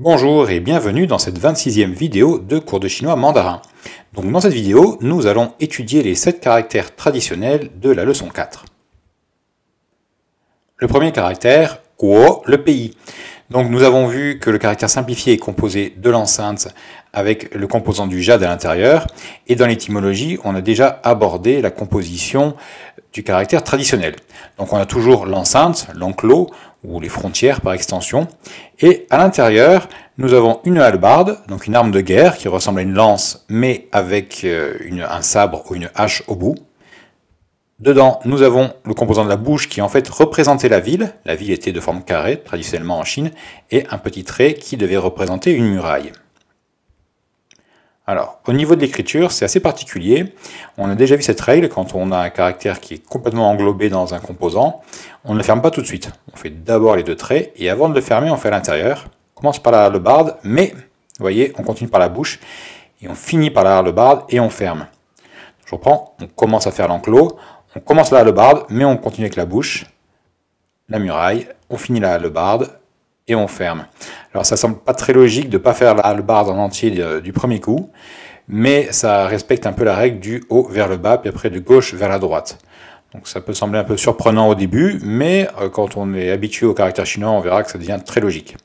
Bonjour et bienvenue dans cette 26e vidéo de cours de chinois mandarin. Donc dans cette vidéo, nous allons étudier les 7 caractères traditionnels de la leçon 4. Le premier caractère, guo, le pays. Donc nous avons vu que le caractère simplifié est composé de l'enceinte avec le composant du jade à l'intérieur. Et dans l'étymologie, on a déjà abordé la composition du caractère traditionnel. Donc on a toujours l'enceinte, l'enclos, ou les frontières par extension. Et à l'intérieur, nous avons une hallebarde, donc une arme de guerre qui ressemble à une lance, mais avec un sabre ou une hache au bout. Dedans, nous avons le composant de la bouche qui en fait représentait la ville. La ville était de forme carrée, traditionnellement en Chine, et un petit trait qui devait représenter une muraille. Alors, au niveau de l'écriture, c'est assez particulier. On a déjà vu cette règle, quand on a un caractère qui est complètement englobé dans un composant, on ne le ferme pas tout de suite. On fait d'abord les deux traits, et avant de le fermer, on fait à l'intérieur. On commence par la hallebarde, mais, vous voyez, on continue par la bouche, et on finit par la hallebarde, et on ferme. Je reprends, on commence à faire l'enclos, on commence la hallebarde, mais on continue avec la bouche, la muraille, on finit la hallebarde, et on ferme. Alors ça semble pas très logique de ne pas faire la hallebarde en entier du premier coup, mais ça respecte un peu la règle du haut vers le bas, puis après de gauche vers la droite. Donc ça peut sembler un peu surprenant au début, mais quand on est habitué au caractère chinois, on verra que ça devient très logique.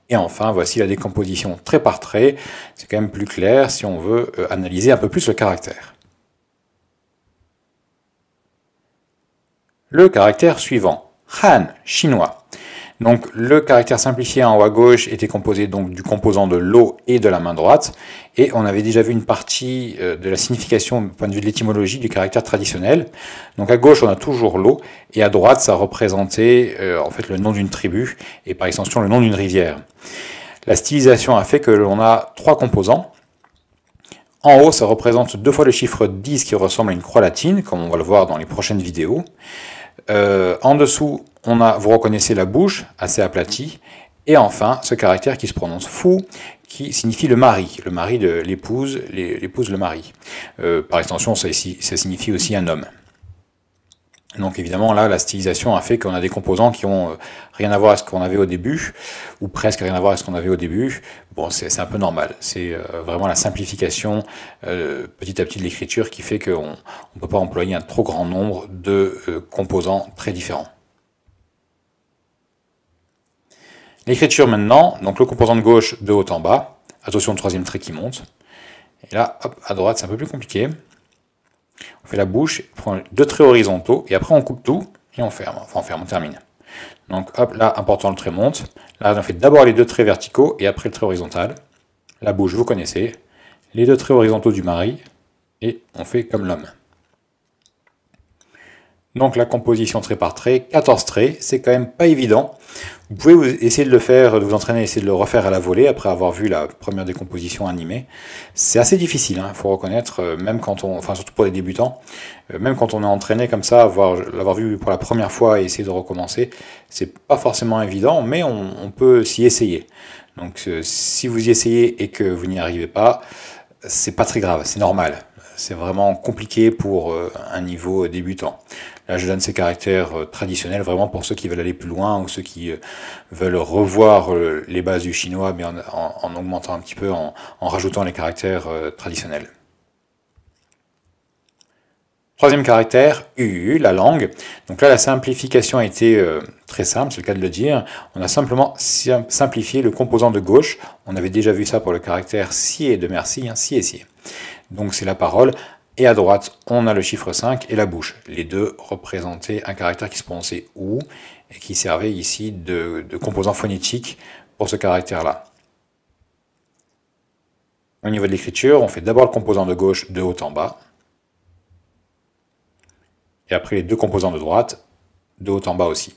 Et enfin, voici la décomposition trait par trait. C'est quand même plus clair si on veut analyser un peu plus le caractère. Le caractère suivant, Han, chinois. Donc le caractère simplifié en haut à gauche était composé donc du composant de l'eau et de la main droite, et on avait déjà vu une partie de la signification du point de vue de l'étymologie du caractère traditionnel. Donc à gauche on a toujours l'eau, et à droite ça représentait en fait le nom d'une tribu, et par extension le nom d'une rivière. La stylisation a fait que l'on a 3 composants. En haut ça représente 2 fois le chiffre 10 qui ressemble à une croix latine, comme on va le voir dans les prochaines vidéos. En dessous, vous reconnaissez la bouche, assez aplatie, et enfin, ce caractère qui se prononce fou, qui signifie le mari de l'épouse, l'épouse le mari. Par extension, ça signifie aussi un homme. Donc évidemment, là, la stylisation a fait qu'on a des composants qui ont rien à voir avec ce qu'on avait au début, ou presque rien à voir avec ce qu'on avait au début. Bon, c'est un peu normal. C'est vraiment la simplification petit à petit de l'écriture qui fait qu'on ne peut pas employer un trop grand nombre de composants très différents. L'écriture maintenant, donc le composant de gauche de haut en bas. Attention au troisième trait qui monte. Et là, hop, à droite, c'est un peu plus compliqué. On fait la bouche, on prend 2 traits horizontaux, et après on coupe tout, et on ferme. Enfin, on termine. Donc hop, là, important, le trait monte. Là, on fait d'abord les 2 traits verticaux, et après le trait horizontal. La bouche, vous connaissez. Les 2 traits horizontaux du mari, et on fait comme l'homme. Donc la composition trait par trait, 14 traits, c'est quand même pas évident. Vous pouvez essayer de le faire, de vous entraîner à essayer de le refaire à la volée après avoir vu la première décomposition animée. C'est assez difficile, il faut reconnaître, même quand surtout pour les débutants, même quand on est entraîné comme ça, l'avoir vu pour la première fois et essayer de recommencer, c'est pas forcément évident, mais on peut s'y essayer. Donc si vous y essayez et que vous n'y arrivez pas, c'est pas très grave, c'est normal. C'est vraiment compliqué pour un niveau débutant. Là, je donne ces caractères traditionnels vraiment pour ceux qui veulent aller plus loin ou ceux qui veulent revoir les bases du chinois, mais en augmentant un petit peu, en rajoutant les caractères traditionnels. Troisième caractère, U, la langue. Donc là, la simplification a été très simple, c'est le cas de le dire. On a simplement simplifié le composant de gauche. On avait déjà vu ça pour le caractère si de merci, si et si. Donc c'est la parole. Et à droite, on a le chiffre 5 et la bouche. Les deux représentaient un caractère qui se prononçait OU et qui servait ici de composant phonétique pour ce caractère-là. Au niveau de l'écriture, on fait d'abord le composant de gauche de haut en bas. Et après les 2 composants de droite, de haut en bas aussi.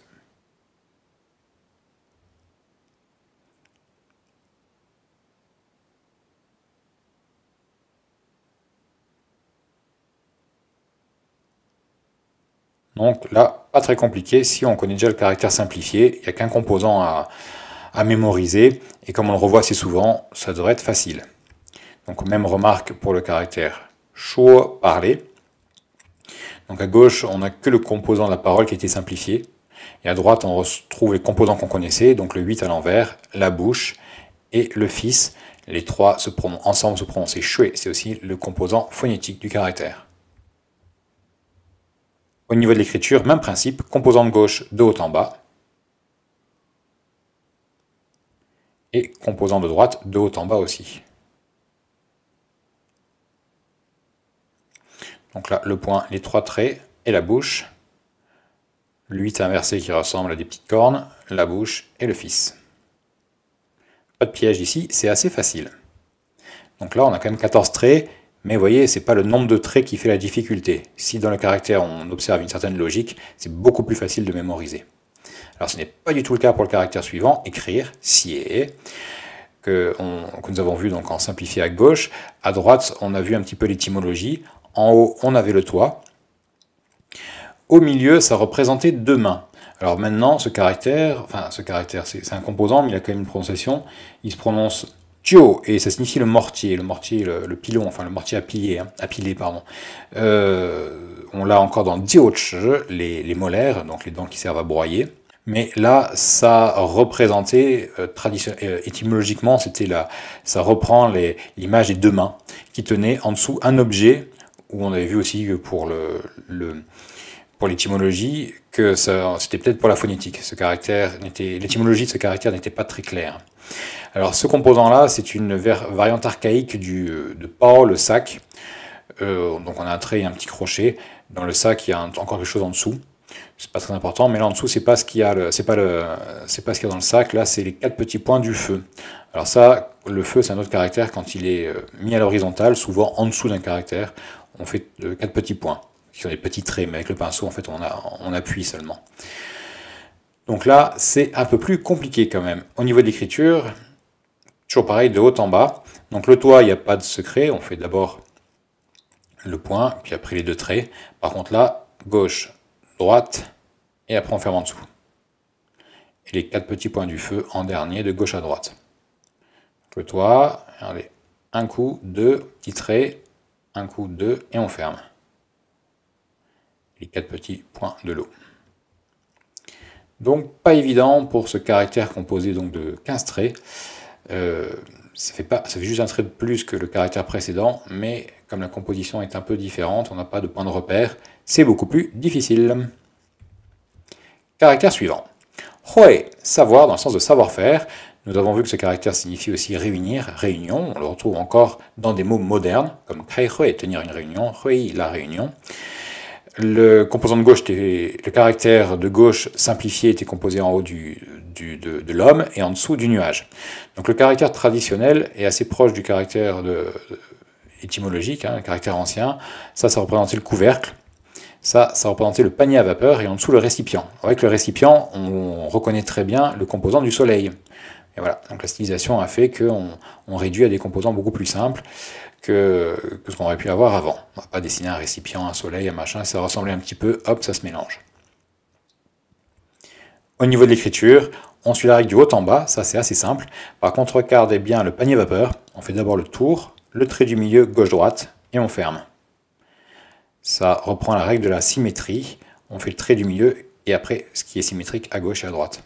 Donc là, pas très compliqué, si on connaît déjà le caractère simplifié, il n'y a qu'un composant à mémoriser, et comme on le revoit assez souvent, ça devrait être facile. Donc même remarque pour le caractère shuo, parler. Donc à gauche, on n'a que le composant de la parole qui a été simplifié. Et à droite, on retrouve les composants qu'on connaissait, donc le 8 à l'envers, la bouche et le fils. Les trois ensemble se prononcer choué, c'est aussi le composant phonétique du caractère. Au niveau de l'écriture, même principe, composant de gauche de haut en bas. Et composant de droite de haut en bas aussi. Donc là, le point, les trois traits et la bouche. Le 8 inversé qui ressemble à des petites cornes, la bouche et le fils. Pas de piège ici, c'est assez facile. Donc là, on a quand même 14 traits, mais vous voyez, c'est pas le nombre de traits qui fait la difficulté. Si dans le caractère, on observe une certaine logique, c'est beaucoup plus facile de mémoriser. Alors ce n'est pas du tout le cas pour le caractère suivant, écrire, sier, que nous avons vu donc en simplifié à gauche. À droite, on a vu un petit peu l'étymologie. En haut, on avait le toit. Au milieu, ça représentait deux mains. Alors maintenant, ce caractère, c'est un composant, mais il a quand même une prononciation. Il se prononce tio, et ça signifie le mortier, le pilon, enfin le mortier à piler, pardon. On l'a encore dans dioch, les molaires, donc les dents qui servent à broyer. Mais là, ça représentait, étymologiquement, ça reprend l'image des deux mains, qui tenaient en dessous un objet, où on avait vu aussi que pour l'étymologie, que c'était peut-être pour la phonétique. L'étymologie de ce caractère n'était pas très claire. Alors ce composant-là, c'est une variante archaïque de pao, le sac. Donc on a un trait et un petit crochet. Dans le sac, il y a encore quelque chose en dessous. C'est pas très important, mais là en dessous, c'est pas ce qu'il y a, c'est pas ce qu'il y a dans le sac. Là, c'est les 4 petits points du feu. Alors ça, le feu, c'est un autre caractère quand il est mis à l'horizontale, souvent en dessous d'un caractère. On fait 4 petits points, qui sont des petits traits, mais avec le pinceau, en fait, on appuie seulement. Donc là, c'est un peu plus compliqué quand même. Au niveau de l'écriture, toujours pareil, de haut en bas. Donc le toit, il n'y a pas de secret. On fait d'abord le point, puis après les deux traits. Par contre là, gauche, droite, et après on ferme en dessous. Et les 4 petits points du feu en dernier, de gauche à droite. Donc le toit, regardez, un coup, deux, petits traits, un coup, deux, et on ferme. Les 4 petits points de l'eau. Donc pas évident pour ce caractère composé donc de 15 traits. Ça fait juste un trait de plus que le caractère précédent, mais comme la composition est un peu différente, on n'a pas de point de repère, c'est beaucoup plus difficile. Caractère suivant. Hoi, savoir dans le sens de savoir-faire. Nous avons vu que ce caractère signifie aussi réunir, réunion. On le retrouve encore dans des mots modernes, comme kai hui, tenir une réunion, hui, la réunion. Le composant de gauche, le caractère de gauche simplifié était composé en haut de l'homme et en dessous du nuage. Donc le caractère traditionnel est assez proche du caractère étymologique, le caractère ancien. Ça représentait le couvercle. Ça représentait le panier à vapeur et en dessous le récipient. Avec le récipient, on reconnaît très bien le composant du soleil. Et voilà, donc la stylisation a fait qu'on réduit à des composants beaucoup plus simples que ce qu'on aurait pu avoir avant. On ne va pas dessiner un récipient, un soleil, un machin, ça ressemblait un petit peu, hop, ça se mélange. Au niveau de l'écriture, on suit la règle du haut en bas, ça c'est assez simple. Par contre, regardez bien le panier vapeur, on fait d'abord le tour, le trait du milieu gauche-droite, et on ferme. Ça reprend la règle de la symétrie, on fait le trait du milieu, et après ce qui est symétrique à gauche et à droite.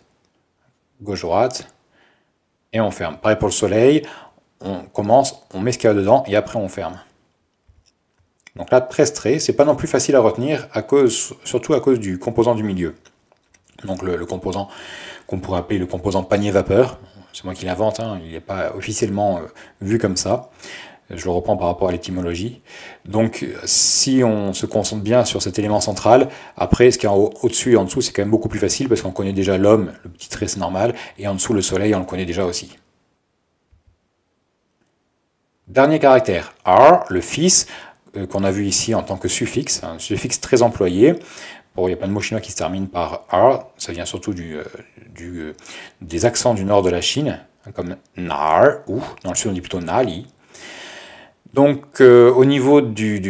Gauche-droite, et on ferme. Pareil pour le soleil, on commence, on met ce qu'il y a dedans et après on ferme. Donc là, 13 traits, c'est pas non plus facile à retenir, surtout à cause du composant du milieu. Donc le composant qu'on pourrait appeler le composant panier vapeur, c'est moi qui l'invente, il n'est pas officiellement vu comme ça. Je le reprends par rapport à l'étymologie. Donc si on se concentre bien sur cet élément central, après ce qui est au-dessus et en dessous, c'est quand même beaucoup plus facile parce qu'on connaît déjà l'homme, le petit trait c'est normal, et en dessous le soleil, on le connaît déjà aussi. Dernier caractère, R, le fils, qu'on a vu ici en tant que suffixe, un suffixe très employé. Bon, il y a plein de mots chinois qui se terminent par R, ça vient surtout des accents du nord de la Chine, comme nar, ou dans le sud on dit plutôt nali. Donc au niveau du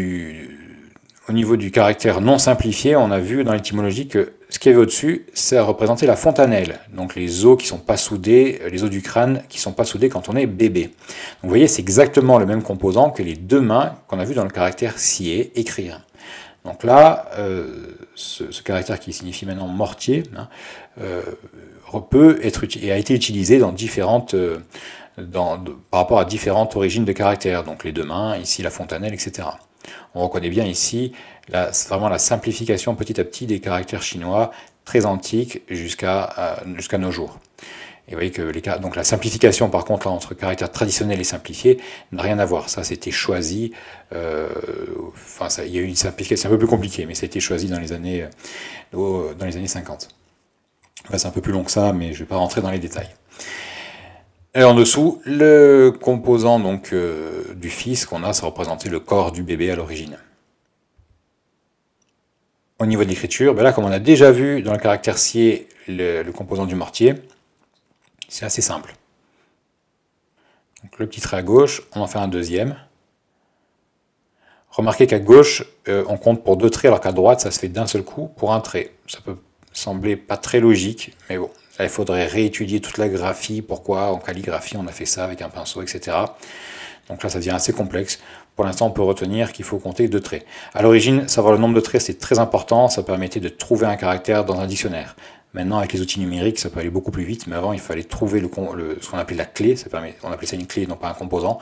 caractère non simplifié, on a vu dans l'étymologie que ce qu'il y avait au-dessus, ça représentait la fontanelle, donc les os qui sont pas soudés, les os du crâne qui sont pas soudés quand on est bébé. Donc vous voyez, c'est exactement le même composant que les deux mains qu'on a vu dans le caractère sier, écrire. Donc là, ce caractère qui signifie maintenant mortier, hein, peut être et a été utilisé dans différentes, par rapport à différentes origines de caractères, donc les deux mains, ici la fontanelle, etc. On reconnaît bien ici vraiment la simplification petit à petit des caractères chinois très antiques jusqu'à nos jours. Et vous voyez que donc la simplification, par contre, là, entre caractères traditionnels et simplifiés, n'a rien à voir. Ça, c'était choisi. Il y a eu une simplification, c'est un peu plus compliqué, mais ça a été choisi dans les années 50. Enfin, c'est un peu plus long que ça, mais je ne vais pas rentrer dans les détails. Et en dessous, le composant donc du fils qu'on a, ça représentait le corps du bébé à l'origine. Au niveau de l'écriture, ben là, comme on a déjà vu dans le caractère Xie, le composant du mortier, c'est assez simple. Donc, le petit trait à gauche, on en fait un deuxième. Remarquez qu'à gauche, on compte pour 2 traits, alors qu'à droite, ça se fait d'un seul coup pour un trait. Ça peut sembler pas très logique, mais bon, là, il faudrait réétudier toute la graphie, pourquoi en calligraphie on a fait ça avec un pinceau, etc. Donc là, ça devient assez complexe. Pour l'instant, on peut retenir qu'il faut compter 2 traits. À l'origine, savoir le nombre de traits, c'est très important, ça permettait de trouver un caractère dans un dictionnaire. Maintenant, avec les outils numériques, ça peut aller beaucoup plus vite, mais avant, il fallait trouver ce qu'on appelait la clé, on appelait ça une clé, non pas un composant.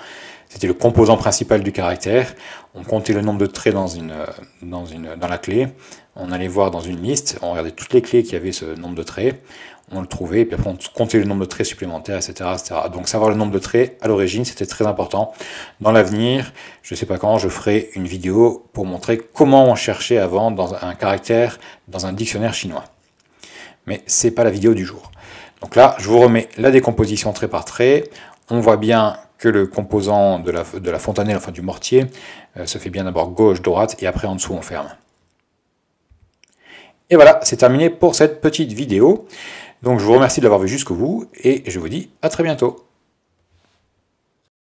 C'était le composant principal du caractère. On comptait le nombre de traits dans la clé, on allait voir dans une liste, on regardait toutes les clés qui avaient ce nombre de traits, on le trouvait, et puis après on comptait le nombre de traits supplémentaires, etc., etc. Donc savoir le nombre de traits, à l'origine, c'était très important. Dans l'avenir, je ne sais pas quand, je ferai une vidéo pour montrer comment on cherchait avant dans un caractère dans un dictionnaire chinois. Mais ce n'est pas la vidéo du jour. Donc là, je vous remets la décomposition trait par trait. On voit bien que le composant de la fontanelle, enfin du mortier, se fait bien d'abord gauche, droite, et après en dessous on ferme. Et voilà, c'est terminé pour cette petite vidéo. Donc je vous remercie de l'avoir vu jusqu'au bout, et je vous dis à très bientôt.